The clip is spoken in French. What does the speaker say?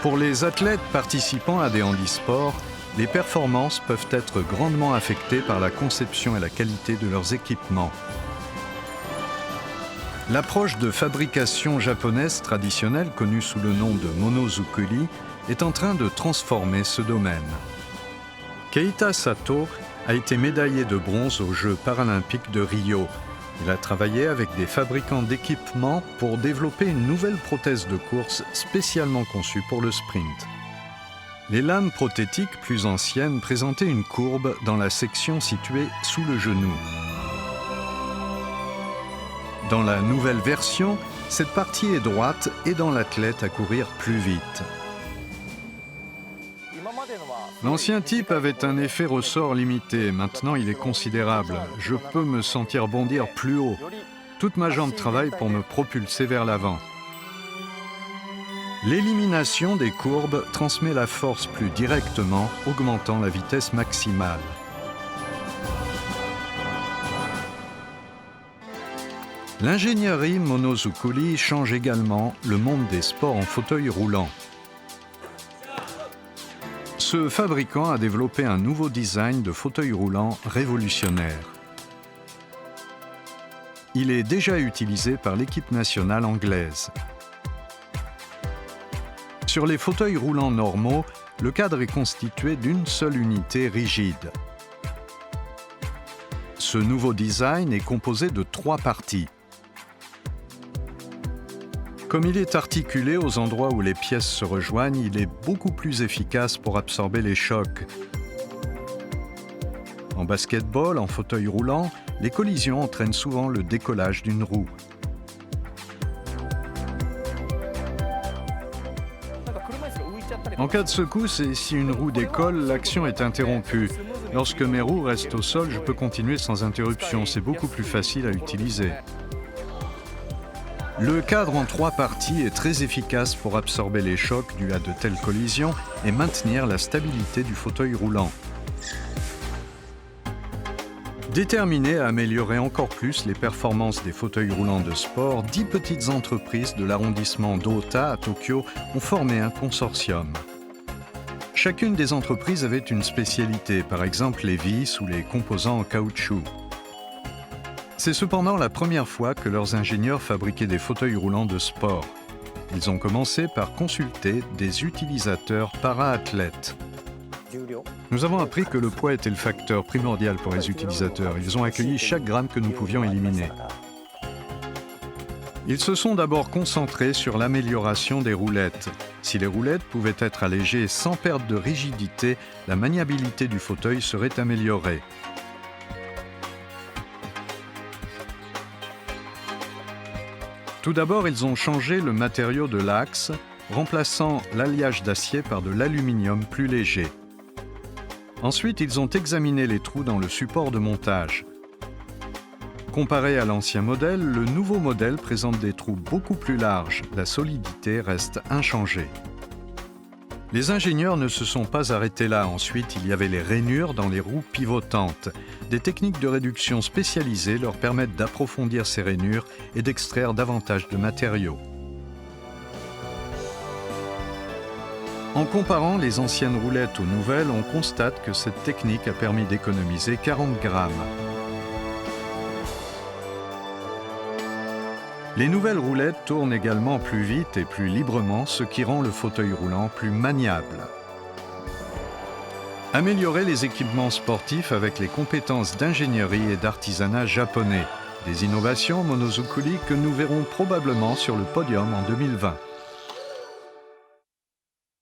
Pour les athlètes participant à des handisports, les performances peuvent être grandement affectées par la conception et la qualité de leurs équipements. L'approche de fabrication japonaise traditionnelle, connue sous le nom de monozukuri, est en train de transformer ce domaine. Keita Sato a été médaillé de bronze aux Jeux paralympiques de Rio. Il a travaillé avec des fabricants d'équipements pour développer une nouvelle prothèse de course spécialement conçue pour le sprint. Les lames prothétiques plus anciennes présentaient une courbe dans la section située sous le genou. Dans la nouvelle version, cette partie est droite, aidant l'athlète à courir plus vite. L'ancien type avait un effet ressort limité, maintenant il est considérable. Je peux me sentir bondir plus haut. Toute ma jambe travaille pour me propulser vers l'avant. L'élimination des courbes transmet la force plus directement, augmentant la vitesse maximale. L'ingénierie monozukuri change également le monde des sports en fauteuil roulant. Ce fabricant a développé un nouveau design de fauteuil roulant révolutionnaire. Il est déjà utilisé par l'équipe nationale anglaise. Sur les fauteuils roulants normaux, le cadre est constitué d'une seule unité rigide. Ce nouveau design est composé de 3 parties. Comme il est articulé aux endroits où les pièces se rejoignent, il est beaucoup plus efficace pour absorber les chocs. En basket-ball, en fauteuil roulant, les collisions entraînent souvent le décollage d'une roue. En cas de secousse et si une roue décolle, l'action est interrompue. Lorsque mes roues restent au sol, je peux continuer sans interruption. C'est beaucoup plus facile à utiliser. Le cadre en 3 parties est très efficace pour absorber les chocs dus à de telles collisions et maintenir la stabilité du fauteuil roulant. Déterminées à améliorer encore plus les performances des fauteuils roulants de sport, 10 petites entreprises de l'arrondissement d'Ōta à Tokyo ont formé un consortium. Chacune des entreprises avait une spécialité, par exemple les vis ou les composants en caoutchouc. C'est cependant la première fois que leurs ingénieurs fabriquaient des fauteuils roulants de sport. Ils ont commencé par consulter des utilisateurs para-athlètes. Nous avons appris que le poids était le facteur primordial pour les utilisateurs. Ils ont accueilli chaque gramme que nous pouvions éliminer. Ils se sont d'abord concentrés sur l'amélioration des roulettes. Si les roulettes pouvaient être allégées sans perte de rigidité, la maniabilité du fauteuil serait améliorée. Tout d'abord, ils ont changé le matériau de l'axe, remplaçant l'alliage d'acier par de l'aluminium plus léger. Ensuite, ils ont examiné les trous dans le support de montage. Comparé à l'ancien modèle, le nouveau modèle présente des trous beaucoup plus larges. La solidité reste inchangée. Les ingénieurs ne se sont pas arrêtés là. Ensuite, il y avait les rainures dans les roues pivotantes. Des techniques de réduction spécialisées leur permettent d'approfondir ces rainures et d'extraire davantage de matériaux. En comparant les anciennes roulettes aux nouvelles, on constate que cette technique a permis d'économiser 40 grammes. Les nouvelles roulettes tournent également plus vite et plus librement, ce qui rend le fauteuil roulant plus maniable. Améliorer les équipements sportifs avec les compétences d'ingénierie et d'artisanat japonais. Des innovations monozukuri que nous verrons probablement sur le podium en 2020.